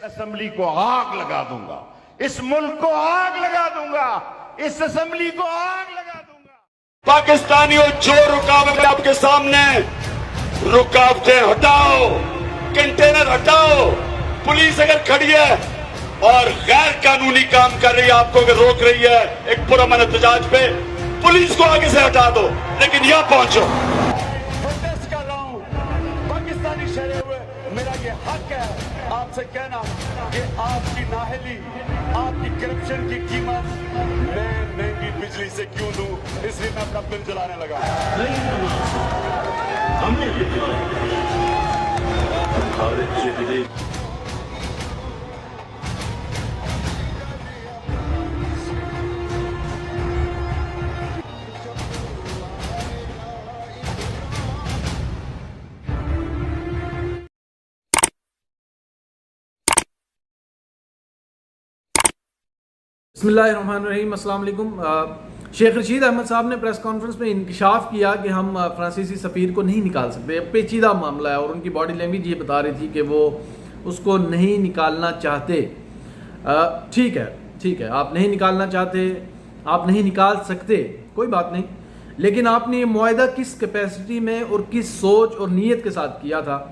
Assembly کو آگ لگا دوں گا, اس ملک کو آگ لگا دوں گا, اس اسمبلی کو آگ لگا دوں گا. پاکستانیوں, جو رکاوٹ آپ کے سامنے, رکاوٹیں ہٹاؤ, کنٹینر ہٹاؤ. پولیس اگر کھڑی ہے اور غیر قانونی کام کر رہی ہے, آپ کو اگر روک رہی ہے ایک پرامن احتجاج پہ, پولیس کو آگے سے ہٹا دو, لیکن یہاں پہنچو. پروٹیسٹ کر رہا ہوں پاکستانی شہرے ہوئے, میرا یہ حق ہے آپ سے کہنا کہ آپ کی نااہلی, آپ کی کرپشن کی قیمت میں مہنگی بجلی سے کیوں دوں, اس لیے میں اپنا بل جلانے لگا. بسم اللہ الرحمن الرحیم. السلام علیکم. شیخ رشید احمد صاحب نے پریس کانفرنس میں انکشاف کیا کہ ہم فرانسیسی سفیر کو نہیں نکال سکتے. پیچیدہ معاملہ ہے اور ان کی باڈی لینگویج یہ بتا رہی تھی کہ وہ اس کو نہیں نکالنا چاہتے. ٹھیک ہے, آپ نہیں نکالنا چاہتے, آپ نہیں نکال سکتے, کوئی بات نہیں, لیکن آپ نے یہ معاہدہ کس کیپیسٹی میں اور کس سوچ اور نیت کے ساتھ کیا تھا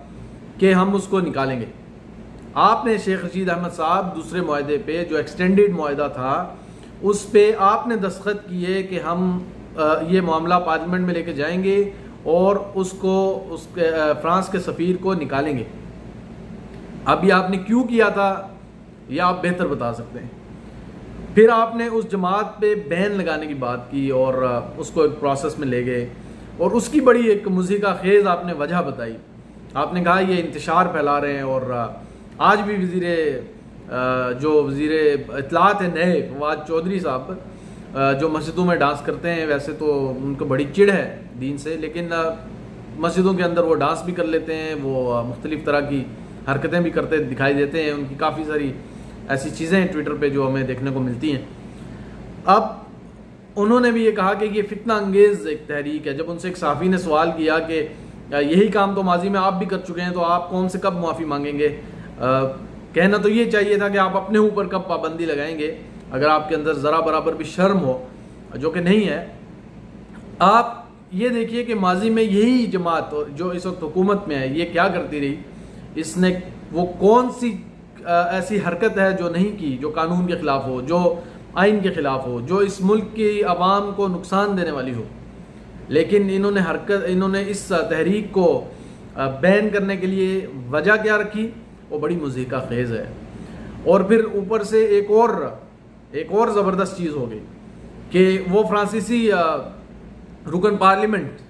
کہ ہم اس کو نکالیں گے؟ آپ نے شیخ رشید احمد صاحب دوسرے معاہدے پہ جو ایکسٹینڈڈ معاہدہ تھا اس پہ آپ نے دستخط کیے کہ ہم یہ معاملہ پارلیمنٹ میں لے کے جائیں گے اور اس فرانس کے سفیر کو نکالیں گے. اب یہ آپ نے کیوں کیا تھا یہ آپ بہتر بتا سکتے ہیں. پھر آپ نے اس جماعت پہ بین لگانے کی بات کی اور اس کو ایک پروسیس میں لے گئے اور اس کی بڑی ایک موسیقہ خیز آپ نے وجہ بتائی. آپ نے کہا یہ انتشار پھیلا رہے ہیں اور آج بھی وزیر اطلاعات ہیں نئے فواد چودھری صاحب, جو مسجدوں میں ڈانس کرتے ہیں, ویسے تو ان کو بڑی چڑ ہے دین سے, لیکن مسجدوں کے اندر وہ ڈانس بھی کر لیتے ہیں, وہ مختلف طرح کی حرکتیں بھی کرتے دکھائی دیتے ہیں. ان کی کافی ساری ایسی چیزیں ہیں ٹویٹر پہ جو ہمیں دیکھنے کو ملتی ہیں. اب انہوں نے بھی یہ کہا کہ یہ فتنہ انگیز ایک تحریک ہے. جب ان سے ایک صحافی نے سوال کیا کہ یہی کام تو ماضی میں آپ بھی کر چکے ہیں, تو آپ کون سے کب معافی مانگیں گے؟ کہنا تو یہ چاہیے تھا کہ آپ اپنے اوپر کب پابندی لگائیں گے اگر آپ کے اندر ذرا برابر بھی شرم ہو, جو کہ نہیں ہے. آپ یہ دیکھیے کہ ماضی میں یہی جماعت جو اس وقت حکومت میں ہے یہ کیا کرتی رہی. اس نے وہ کون سی ایسی حرکت ہے جو نہیں کی, جو قانون کے خلاف ہو, جو آئین کے خلاف ہو, جو اس ملک کی عوام کو نقصان دینے والی ہو. لیکن انہوں نے اس تحریک کو بین کرنے کے لیے وجہ کیا رکھی؟ وہ بڑی موسیقہ خیز ہے. اور پھر اوپر سے ایک اور زبردست چیز ہو گئی کہ وہ فرانسیسی رکن پارلیمنٹ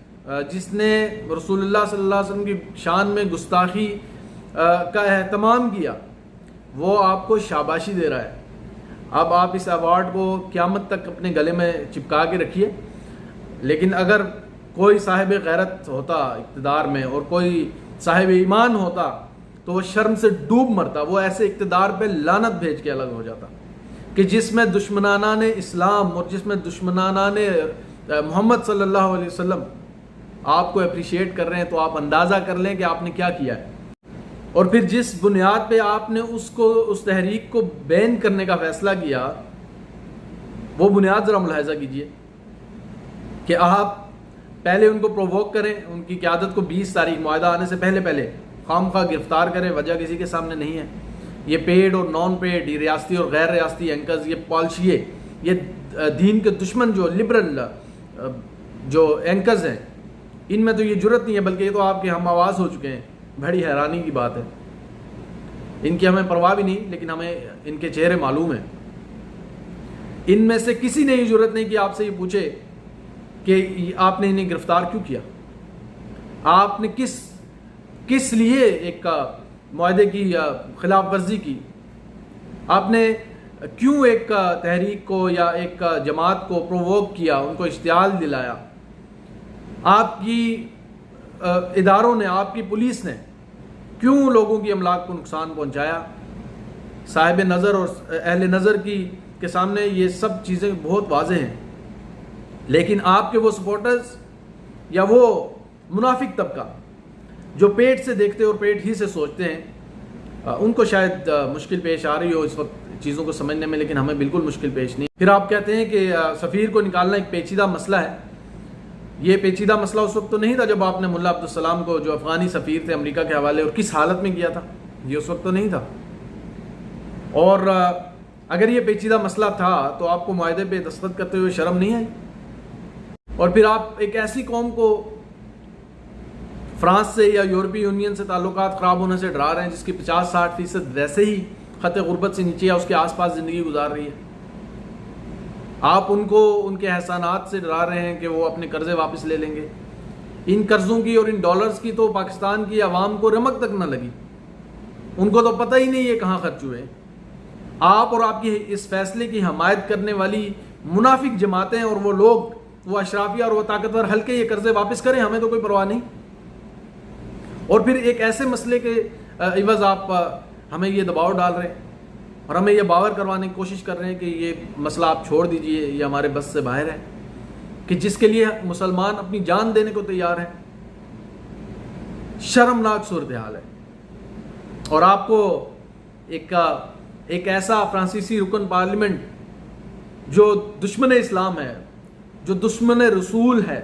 جس نے رسول اللہ صلی اللہ علیہ وسلم کی شان میں گستاخی کا اہتمام کیا, وہ آپ کو شاباشی دے رہا ہے. اب آپ اس ایوارڈ کو قیامت تک اپنے گلے میں چپکا کے رکھیے. لیکن اگر کوئی صاحب غیرت ہوتا اقتدار میں اور کوئی صاحب ایمان ہوتا تو وہ شرم سے ڈوب مرتا. وہ ایسے اقتدار پہ لعنت بھیج کے الگ ہو جاتا کہ جس میں دشمنانان اسلام اور جس میں دشمنانان محمد صلی اللہ علیہ وسلم آپ کو اپریشیٹ کر رہے ہیں. تو آپ اندازہ کر لیں کہ آپ نے کیا کیا ہے. اور پھر جس بنیاد پہ آپ نے اس تحریک کو بین کرنے کا فیصلہ کیا, وہ بنیاد ذرا ملاحظہ کیجئے کہ آپ پہلے ان کو پرووک کریں, ان کی قیادت کو 20 تاریخ معاہدہ آنے سے پہلے خام خواہ گرفتار کریں, وجہ کسی کے سامنے نہیں ہے. یہ پیڈ اور نان پیڈ, یہ ریاستی اور غیر ریاستی اینکرز, یہ پالشیے, یہ دین کے دشمن جو لبرل جو اینکرز ہیں, ان میں تو یہ جرت نہیں ہے, بلکہ یہ تو آپ کے ہم آواز ہو چکے ہیں. بڑی حیرانی کی بات ہے. ان کی ہمیں پرواہ بھی نہیں, لیکن ہمیں ان کے چہرے معلوم ہیں. ان میں سے کسی نے یہ جرت نہیں کہ آپ سے یہ پوچھے کہ آپ نے انہیں گرفتار کیوں کیا, آپ نے کس لیے ایک معاہدے کی خلاف ورزی کی, آپ نے کیوں ایک تحریک کو یا ایک جماعت کو پرووک کیا, ان کو اشتعال دلایا. آپ کی اداروں نے, آپ کی پولیس نے کیوں لوگوں کی املاک کو نقصان پہنچایا. صاحب نظر اور اہل نظر کے سامنے یہ سب چیزیں بہت واضح ہیں. لیکن آپ کے وہ سپورٹرز یا وہ منافق طبقہ جو پیٹ سے دیکھتے اور پیٹ ہی سے سوچتے ہیں, ان کو شاید مشکل پیش آ رہی ہو اس وقت چیزوں کو سمجھنے میں، لیکن ہمیں بالکل مشکل پیش نہیں۔ پھر آپ کہتے ہیں کہ سفیر کو نکالنا ایک پیچیدہ مسئلہ ہے۔ یہ پیچیدہ مسئلہ اس وقت تو نہیں تھا جب آپ نے ملا عبدالسلام کو، جو افغانی سفیر تھے امریکہ کے حوالے، اور کس حالت میں کیا تھا، یہ اس وقت تو نہیں تھا۔ اور اگر یہ پیچیدہ مسئلہ تھا تو آپ کو معاہدے پہ دستخط کرتے ہوئے شرم نہیں آئی؟ اور پھر آپ ایک ایسی قوم کو فرانس سے یا یورپی یونین سے تعلقات خراب ہونے سے ڈرا رہے ہیں جس کی 50-60% ویسے ہی خط غربت سے نیچے یا اس کے آس پاس زندگی گزار رہی ہے۔ آپ ان کو ان کے احسانات سے ڈرا رہے ہیں کہ وہ اپنے قرضے واپس لے لیں گے۔ ان قرضوں کی اور ان ڈالرز کی تو پاکستان کی عوام کو رمق تک نہ لگی، ان کو تو پتہ ہی نہیں یہ کہاں خرچ ہوئے۔ آپ اور آپ کی اس فیصلے کی حمایت کرنے والی منافق جماعتیں اور وہ لوگ، وہ اشرافیہ اور وہ طاقتور حلقے یہ قرضے واپس کریں، ہمیں تو کوئی پرواہ نہیں۔ اور پھر ایک ایسے مسئلے کے عوض آپ ہمیں یہ دباؤ ڈال رہے ہیں اور ہمیں یہ باور کروانے کی کوشش کر رہے ہیں کہ یہ مسئلہ آپ چھوڑ دیجئے، یہ ہمارے بس سے باہر ہے، کہ جس کے لیے مسلمان اپنی جان دینے کو تیار ہیں۔ شرمناک صورتحال ہے۔ اور آپ کو ایک ایسا فرانسیسی رکن پارلیمنٹ جو دشمن اسلام ہے، جو دشمن رسول ہے،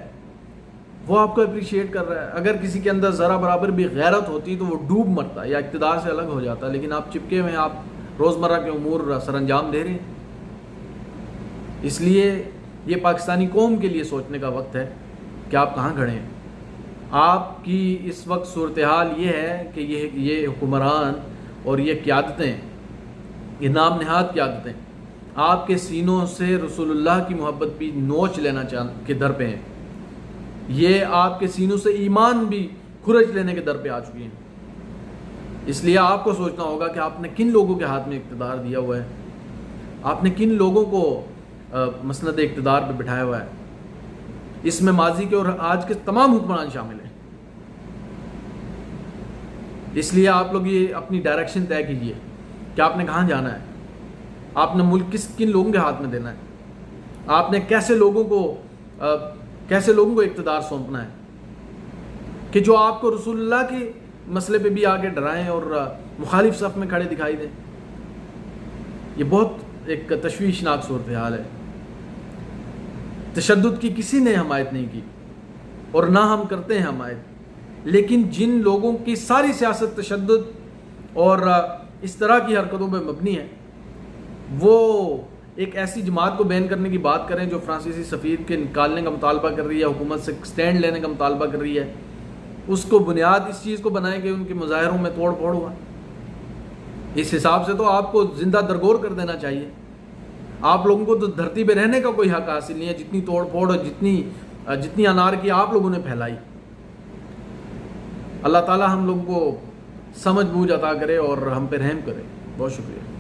وہ آپ کو اپریشیٹ کر رہا ہے۔ اگر کسی کے اندر ذرا برابر بھی غیرت ہوتی تو وہ ڈوب مرتا یا اقتدار سے الگ ہو جاتا، لیکن آپ چپکے ہوئے ہیں، آپ روزمرہ کے امور سر انجام دے رہے ہیں۔ اس لیے یہ پاکستانی قوم کے لیے سوچنے کا وقت ہے کہ آپ کہاں کھڑے ہیں۔ آپ کی اس وقت صورتحال یہ ہے کہ یہ حکمران اور یہ قیادتیں، یہ نام نہاد قیادتیں آپ کے سینوں سے رسول اللہ کی محبت بھی نوچ لینا کے در پہ ہیں۔ یہ آپ کے سینوں سے ایمان بھی کھرچ لینے کے در پہ آ چکی ہیں۔ اس لیے آپ کو سوچنا ہوگا کہ آپ نے کن لوگوں کے ہاتھ میں اقتدار دیا ہوا ہے، آپ نے کن لوگوں کو مسند اقتدار پہ بٹھایا ہوا ہے۔ اس میں ماضی کے اور آج کے تمام حکمران شامل ہیں۔ اس لیے آپ لوگ یہ اپنی ڈائریکشن طے کیجئے کہ آپ نے کہاں جانا ہے، آپ نے ملک کن لوگوں کے ہاتھ میں دینا ہے، آپ نے کیسے لوگوں کو اقتدار سونپنا ہے کہ جو آپ کو رسول اللہ کے مسئلے پہ بھی آگے ڈرائیں اور مخالف صف میں کھڑے دکھائی دیں۔ یہ بہت ایک تشویشناک صورتحال ہے۔ تشدد کی کسی نے حمایت نہیں کی اور نہ ہم کرتے ہیں حمایت، لیکن جن لوگوں کی ساری سیاست تشدد اور اس طرح کی حرکتوں پہ مبنی ہے، وہ ایک ایسی جماعت کو بین کرنے کی بات کریں جو فرانسیسی سفیر کے نکالنے کا مطالبہ کر رہی ہے، حکومت سے سٹینڈ لینے کا مطالبہ کر رہی ہے، اس کو بنیاد اس چیز کو بنائیں کہ ان کے مظاہروں میں توڑ پھوڑ ہوا۔ اس حساب سے تو آپ کو زندہ درگور کر دینا چاہیے۔ آپ لوگوں کو تو دھرتی پہ رہنے کا کوئی حق حاصل نہیں ہے، جتنی توڑ پھوڑ اور جتنی انار کی آپ لوگوں نے پھیلائی۔ اللہ تعالی ہم لوگوں کو سمجھ بوجھ عطا کرے اور ہم پہ رحم کرے۔ بہت شکریہ۔